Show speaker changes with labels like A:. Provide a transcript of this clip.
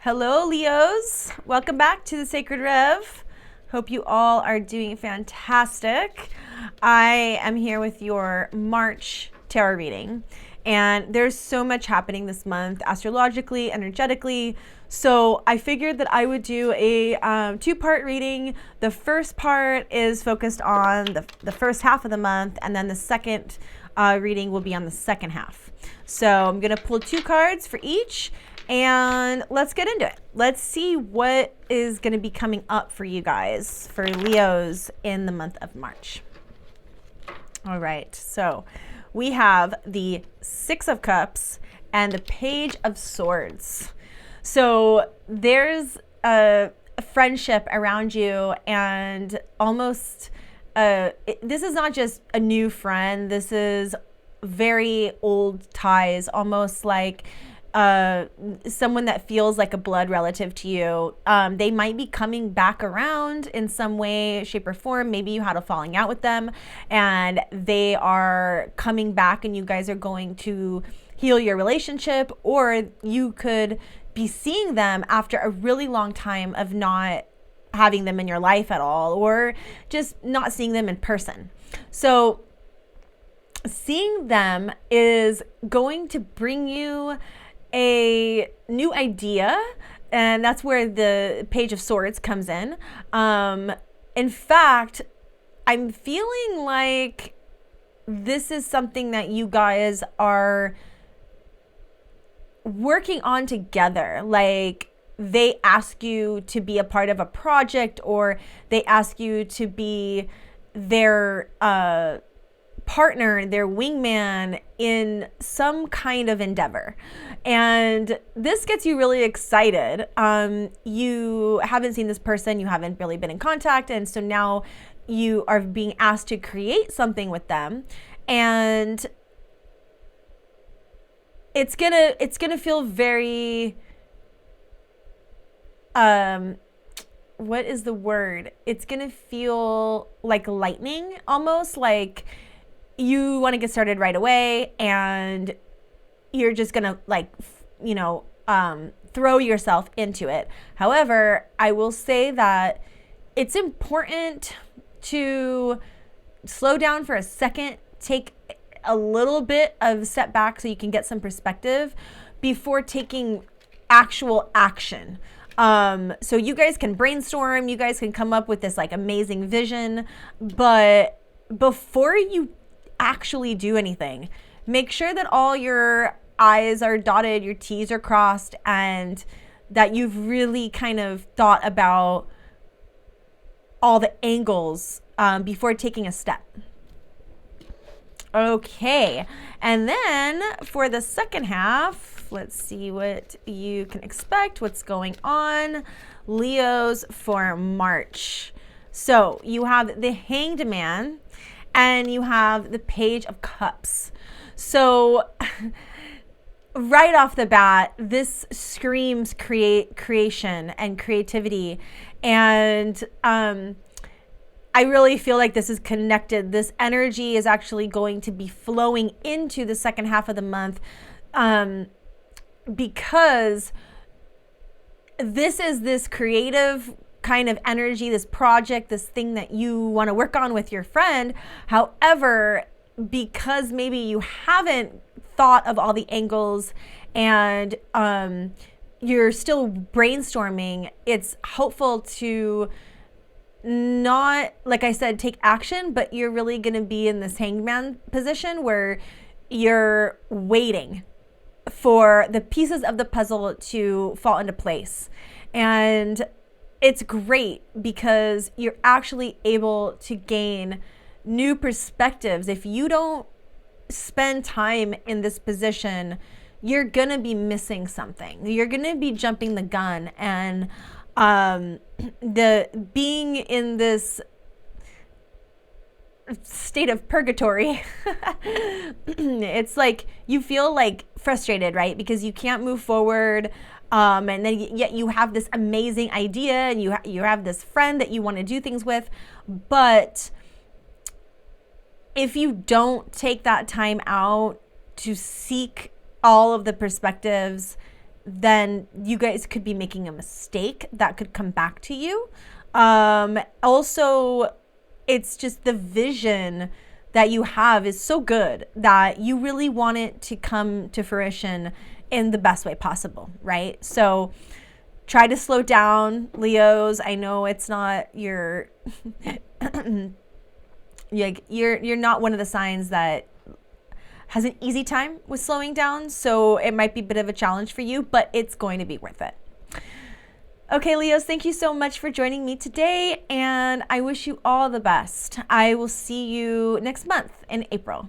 A: Hello, Leos. Welcome back to the Sacred Rev. Hope you all are doing fantastic. I am here with your March tarot reading, and there's so much happening this month, astrologically, energetically. So I figured that I would do a two-part reading. The first part is focused on the first half of the month, and then the second reading will be on the second half. So I'm going to pull two cards for each. And let's get into it. Let's see what is going to be coming up for you guys, for Leos, in the month of March. All right, so we have the Six of Cups and the Page of Swords. So there's a friendship around you, and almost, this is not just a new friend. This is very old ties, almost like someone that feels like a blood relative to you. They might be coming back around in some way, shape, or form. Maybe you had a falling out with them and they are coming back, and you guys are going to heal your relationship, or you could be seeing them after a really long time of not having them in your life at all, or just not seeing them in person. So seeing them is going to bring you a new idea, and that's where the Page of Swords comes in. In fact, I'm feeling like this is something that you guys are working on together. Like, they ask you to be a part of a project, or they ask you to be their partner, their wingman in some kind of endeavor. And this gets you really excited. You haven't seen this person, you haven't really been in contact, and so now you are being asked to create something with them, and it's gonna feel very what is the word? It's gonna feel like lightning, almost like you want to get started right away, and you're just gonna throw yourself into it. However, I will say that it's important to slow down for a second, take a little bit of step back so you can get some perspective before taking actual action. So you guys can brainstorm, you guys can come up with this like amazing vision, but before you actually do anything, make sure that all your I's are dotted, your T's are crossed, and that you've really kind of thought about all the angles before taking a step. Okay, and then for the second half, let's see what you can expect, what's going on, Leos, for March. So you have the Hanged Man, and you have the Page of Cups. So right off the bat, this screams creation and creativity. And I really feel like this is connected. This energy is actually going to be flowing into the second half of the month, because this is this creative kind of energy, this project, this thing that you want to work on with your friend. However, because maybe you haven't thought of all the angles, and you're still brainstorming, it's helpful to not, like I said, take action, but you're really going to be in this hangman position where you're waiting for the pieces of the puzzle to fall into place. And it's great because you're actually able to gain new perspectives. If you don't spend time in this position, you're gonna be missing something. You're gonna be jumping the gun, and the being in this state of purgatory, it's like you feel like frustrated, right? Because you can't move forward. And then yet you have this amazing idea, and you have this friend that you want to do things with, but if you don't take that time out to seek all of the perspectives then you guys could be making a mistake that could come back to you. Also, it's just the vision that you have is so good that you really want it to come to fruition in the best way possible, right? So try to slow down, Leos. I know it's not your you're not one of the signs that has an easy time with slowing down, so it might be a bit of a challenge for you, but it's going to be worth it. Okay, Leos, thank you so much for joining me today, and I wish you all the best. I will see you next month in April.